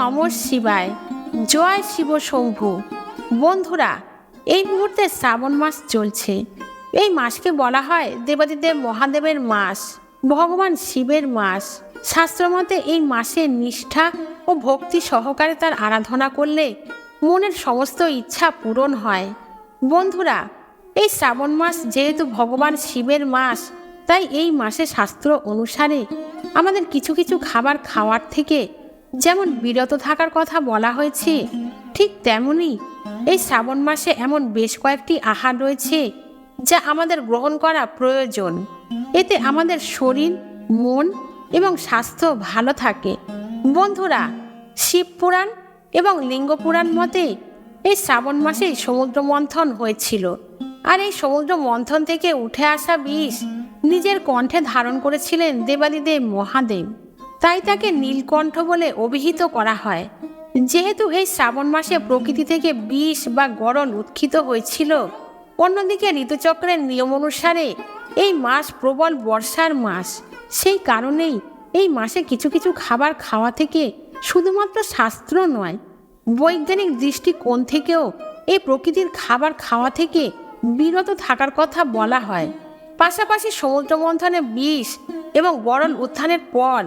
নমঃ শিবায়। জয় শিব শম্ভু। বন্ধুরা, এই মুহূর্তে শ্রাবণ মাস চলছে। এই মাসকে বলা হয় দেবাদিদেব মহাদেবের মাস, ভগবান শিবের মাস। শাস্ত্রমতে এই মাসে নিষ্ঠা ও ভক্তি সহকারে তার আরাধনা করলে মনের সমস্ত ইচ্ছা পূরণ হয়। বন্ধুরা, এই শ্রাবণ মাস যেহেতু ভগবান শিবের মাস, তাই এই মাসে শাস্ত্র অনুসারে আমাদের কিছু কিছু খাবার খাওয়ার থেকে যেমন বিরত থাকার কথা বলা হয়েছে, ঠিক তেমনি এই শ্রাবণ মাসে এমন বেশ কয়েকটি আহার রয়েছে যা আমাদের গ্রহণ করা প্রয়োজন। এতে আমাদের শরীর, মন এবং স্বাস্থ্য ভালো থাকে। বন্ধুরা, শিব পুরাণ এবং লিঙ্গ পুরাণ মতে এই শ্রাবণ মাসেই সমুদ্র মন্থন হয়েছিল, আর এই সমুদ্র মন্থন থেকে উঠে আসা বিষ নিজের কণ্ঠে ধারণ করেছিলেন দেবাদিদেব মহাদেব, তাই তাকে নীলকণ্ঠ বলে অভিহিত করা হয়। যেহেতু এই শ্রাবণ মাসে প্রকৃতি থেকে বিষ বা গরল উৎক্ষিত হয়েছিল, অন্যদিকে ঋতুচক্রের নিয়ম অনুসারে এই মাস প্রবল বর্ষার মাস। সেই কারণেই এই মাসে কিছু কিছু খাবার খাওয়া থেকে শুধুমাত্র শাস্ত্র নয়, বৈজ্ঞানিক দৃষ্টিকোণ থেকেও এই প্রকৃতির খাবার খাওয়া থেকে বিরত থাকার কথা বলা হয়। পাশাপাশি সমুদ্র মন্থনে বিষ এবং গরল উত্থানের পর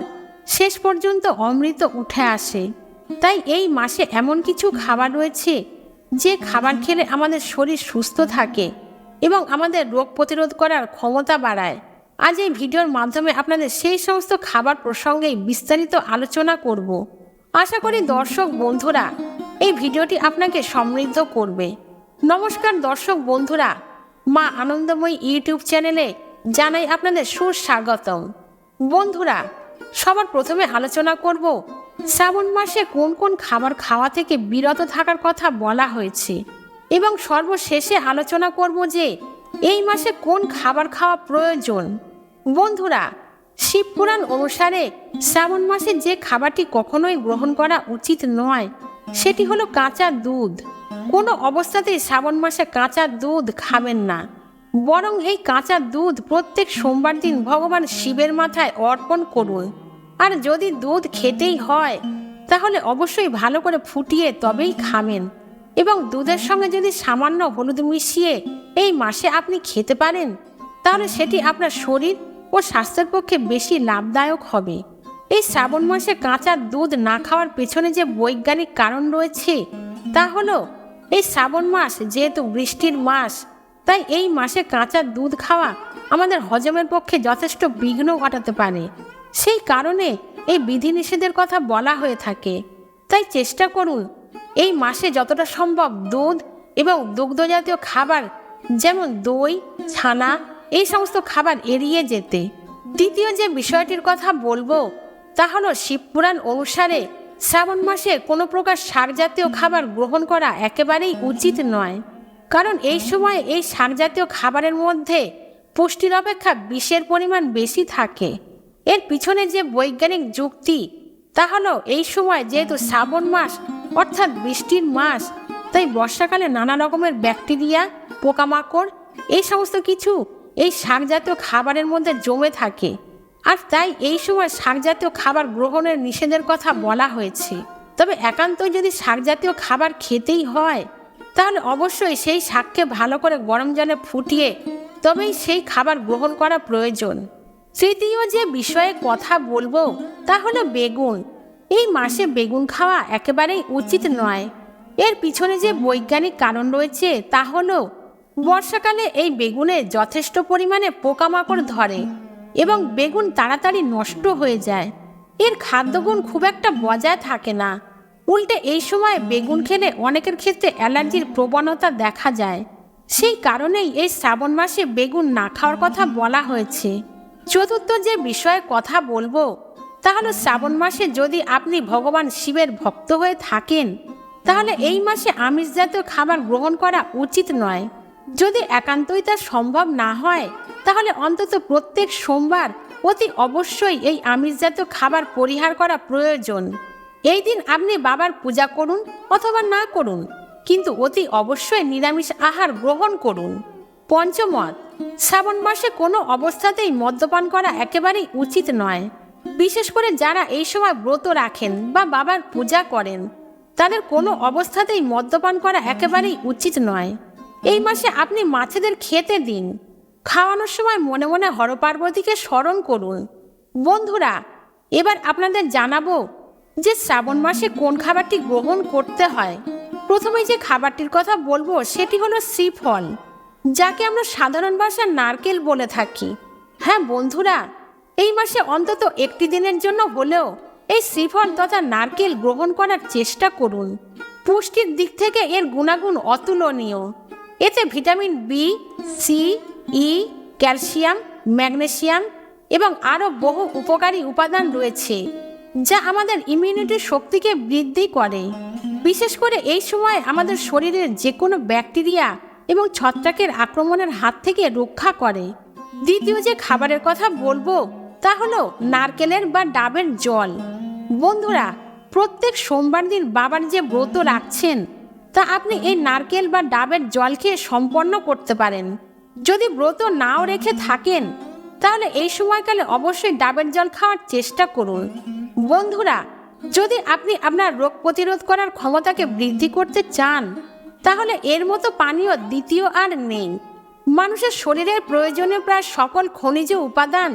শেষ পর্যন্ত অমৃত উঠে আসে। তাই এই মাসে এমন কিছু খাবার রয়েছে যে খাবার খেলে আমাদের শরীর সুস্থ থাকে এবং আমাদের রোগ প্রতিরোধ করার ক্ষমতা বাড়ায়। আজ এই ভিডিওর মাধ্যমে আপনাদের সেই সমস্ত খাবার প্রসঙ্গেই বিস্তারিত আলোচনা করব। আশা করি দর্শক বন্ধুরা এই ভিডিওটি আপনাকে সমৃদ্ধ করবে। নমস্কার দর্শক বন্ধুরা, মা আনন্দময়ী ইউটিউব চ্যানেলে জানাই আপনাদের সুস্বাগতম। বন্ধুরা, সবার প্রথমে আলোচনা করব শ্রাবণ মাসে কোন কোন খাবার খাওয়া থেকে বিরত থাকার কথা বলা হয়েছে, এবং সর্বশেষে আলোচনা করব যে এই মাসে কোন খাবার খাওয়া প্রয়োজন। বন্ধুরা, শিবপুরাণ অনুসারে শ্রাবণ মাসে যে খাবারটি কখনোই গ্রহণ করা উচিত নয় সেটি হলো কাঁচা দুধ। কোনো অবস্থাতেই শ্রাবণ মাসে কাঁচা দুধ খাবেন না, বরং এই কাঁচা দুধ প্রত্যেক সোমবার দিন ভগবান শিবের মাথায় অর্পণ করুন। আর যদি দুধ খেতেই হয় তাহলে অবশ্যই ভালো করে ফুটিয়ে তবেই খাবেন, এবং দুধের সঙ্গে যদি সামান্য হলুদ মিশিয়ে এই মাসে আপনি খেতে পারেন তাহলে সেটি আপনার শরীর ও স্বাস্থ্যের পক্ষে বেশি লাভদায়ক হবে। এই শ্রাবণ মাসে কাঁচা দুধ না খাওয়ার পেছনে যে বৈজ্ঞানিক কারণ রয়েছে তা হলো এই শ্রাবণ মাস যেহেতু বৃষ্টির মাস, তাই এই মাসে কাঁচা দুধ খাওয়া আমাদের হজমের পক্ষে যথেষ্ট বিঘ্ন ঘটাতে পারে। সেই কারণে এই বিধিনিষেধের কথা বলা হয়ে থাকে। তাই চেষ্টা করুন এই মাসে যতটা সম্ভব দুধ এবং দুগ্ধজাতীয় খাবার যেমন দই, ছানা এই সমস্ত খাবার এড়িয়ে যেতে। দ্বিতীয় যে বিষয়টির কথা বলবো তা হলো শিবপুরাণ অনুসারে শ্রাবণ মাসে কোনো প্রকার শাকজাতীয় খাবার গ্রহণ করা একেবারেই উচিত নয়, কারণ এই সময় এই শাকজাতীয় খাবারের মধ্যে পুষ্টির অপেক্ষা বিষের পরিমাণ বেশি থাকে। এর পিছনে যে বৈজ্ঞানিক যুক্তি তা হলো এই সময় যেহেতু শ্রাবণ মাস অর্থাৎ বৃষ্টির মাস, তাই বর্ষাকালে নানা রকমের ব্যাকটেরিয়া, পোকামাকড় এই সমস্ত কিছু এই শাকজাতীয় খাবারের মধ্যে জমে থাকে, আর তাই এই সময় শাকজাতীয় খাবার গ্রহণের নিষেধের কথা বলা হয়েছে। তবে একান্তই যদি শাকজাতীয় খাবার খেতেই হয় তাহলে অবশ্যই সেই শাককে ভালো করে গরম জলে ফুটিয়ে তবেই সেই খাবার গ্রহণ করা প্রয়োজন। তৃতীয় যে বিষয়ে কথা বলবো তা হলো বেগুন। এই মাসে বেগুন খাওয়া একেবারেই উচিত নয়। এর পিছনে যে বৈজ্ঞানিক কারণ রয়েছে তা হলো বর্ষাকালে এই বেগুনে যথেষ্ট পরিমাণে পোকামাকড় ধরে এবং বেগুন তাড়াতাড়ি নষ্ট হয়ে যায়। এর খাদ্যগুণ খুব একটা বজায় থাকে না। উল্টে এই সময় বেগুন খেলে অনেকের ক্ষেত্রে অ্যালার্জির প্রবণতা দেখা যায়। সেই কারণেই এই শ্রাবণ মাসে বেগুন না খাওয়ার কথা বলা হয়েছে। চতুর্থ যে বিষয়ে কথা বলবো তা হলো শ্রাবণ মাসে যদি আপনি ভগবান শিবের ভক্ত হয়ে থাকেন তাহলে এই মাসে আমিষ জাতীয় খাবার গ্রহণ করা উচিত নয়। যদি একান্তই তা সম্ভব না হয় তাহলে অন্তত প্রত্যেক সোমবার অতি অবশ্যই এই আমিষ জাতীয় খাবার পরিহার করা প্রয়োজন। এই দিন আপনি বাবার পূজা করুন অথবা না করুন, কিন্তু অতি অবশ্যই নিরামিষ আহার গ্রহণ করুন। পঞ্চমত, শ্রাবণ মাসে কোনো অবস্থাতেই মদ্যপান করা একেবারেই উচিত নয়। বিশেষ করে যারা এই সময় ব্রত রাখেন বা বাবার পূজা করেন, তাদের কোনো অবস্থাতেই মদ্যপান করা একেবারেই উচিত নয়। এই মাসে আপনি মাছেদের খেতে দিন। খাওয়ানোর সময় মনে মনে হরপার্বতীকে স্মরণ করুন। বন্ধুরা, এবার আপনাদের জানাবো যে শ্রাবণ মাসে কোন খাবারটি গ্রহণ করতে হয়। প্রথমে যে খাবারটির কথা বলবো সেটি হলো শ্রীফল, যাকে আমরা সাধারণ ভাষায় নারকেল বলে থাকি। হ্যাঁ বন্ধুরা, এই মাসে অন্তত একটি দিনের জন্য হলেও এই শ্রীফল তথা নারকেল গ্রহণ করার চেষ্টা করুন। পুষ্টির দিক থেকে এর গুণাগুণ অতুলনীয়। এতে ভিটামিন বি, সি, ই, ক্যালসিয়াম, ম্যাগনেসিয়াম এবং আরও বহু উপকারী উপাদান রয়েছে, যা আমাদের ইমিউনিটি শক্তিকে বৃদ্ধি করে। বিশেষ করে এই সময় আমাদের শরীরের যে কোনো ব্যাকটেরিয়া এবং ছত্রাকের আক্রমণের হাত থেকে রক্ষা করে। দ্বিতীয় যে খাবারের কথা বলবো তা হলো নারকেলের বা ডাবের জল। বন্ধুরা, প্রত্যেক সোমবার দিন বাবার যে ব্রত রাখছেন তা আপনি এই নারকেল বা ডাবের জল খেয়ে সম্পন্ন করতে পারেন। যদি ব্রত নাও রেখে থাকেন তাহলে এই সময়কালে অবশ্যই ডাবের জল খাওয়ার চেষ্টা করুন। বন্ধুরা, যদি আপনি আপনার রোগ প্রতিরোধ করার ক্ষমতাকে বৃদ্ধি করতে চান তাহলে এর মতো পানীয় দ্বিতীয় আর নেই। মানুষের শরীরের প্রয়োজনীয় প্রায় সকল খনিজ উপাদান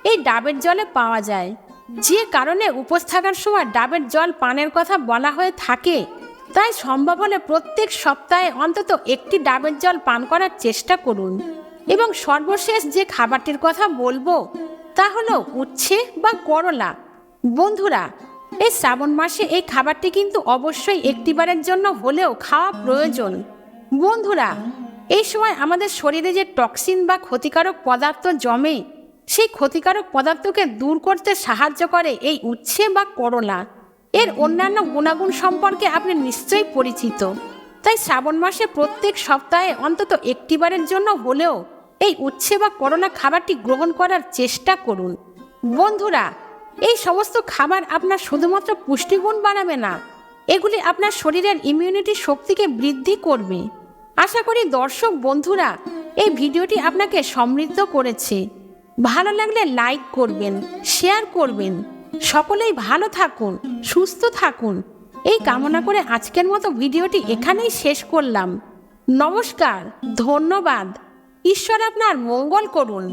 এই ডাবের জলে পাওয়া যায়, যে কারণে উপোস থাকার সময় ডাবের জল পানের কথা বলা হয়ে থাকে। তাই সম্ভব হলে প্রত্যেক সপ্তাহে অন্তত একটি ডাবের জল পান করার চেষ্টা করুন। এবং সর্বশেষ যে খাবারটির কথা বলবো তা হলো উচ্ছে বা করলা। বন্ধুরা, এই শ্রাবণ মাসে এই খাবারটি কিন্তু অবশ্যই একটিবারের জন্য হলেও খাওয়া প্রয়োজন। বন্ধুরা, এই সময় আমাদের শরীরে যে টক্সিন বা ক্ষতিকারক পদার্থ জমে, সেই ক্ষতিকারক পদার্থকে দূর করতে সাহায্য করে এই উচ্ছে বা করলা। এর অন্যান্য গুণাগুণ সম্পর্কে আপনি নিশ্চয়ই পরিচিত। তাই শ্রাবণ মাসে প্রত্যেক সপ্তাহে অন্তত একটিবারের জন্য হলেও এই উচ্ছে বা করলা খাবারটি গ্রহণ করার চেষ্টা করুন। বন্ধুরা, এই সমস্ত খাবার আপনার শুধুমাত্র পুষ্টিগুণ বাড়াবে না, এগুলি আপনার শরীরের ইমিউনিটি শক্তিকে বৃদ্ধি করবে। আশা করি দর্শক বন্ধুরা এই ভিডিওটি আপনাকে সমৃদ্ধ করেছে। ভালো লাগলে লাইক করবেন, শেয়ার করবেন। সকলেই ভালো থাকুন, সুস্থ থাকুন এই কামনা করে আজকের মতো ভিডিওটি এখানেই শেষ করলাম। নমস্কার, ধন্যবাদ। ঈশ্বর আপনার মঙ্গল করুন।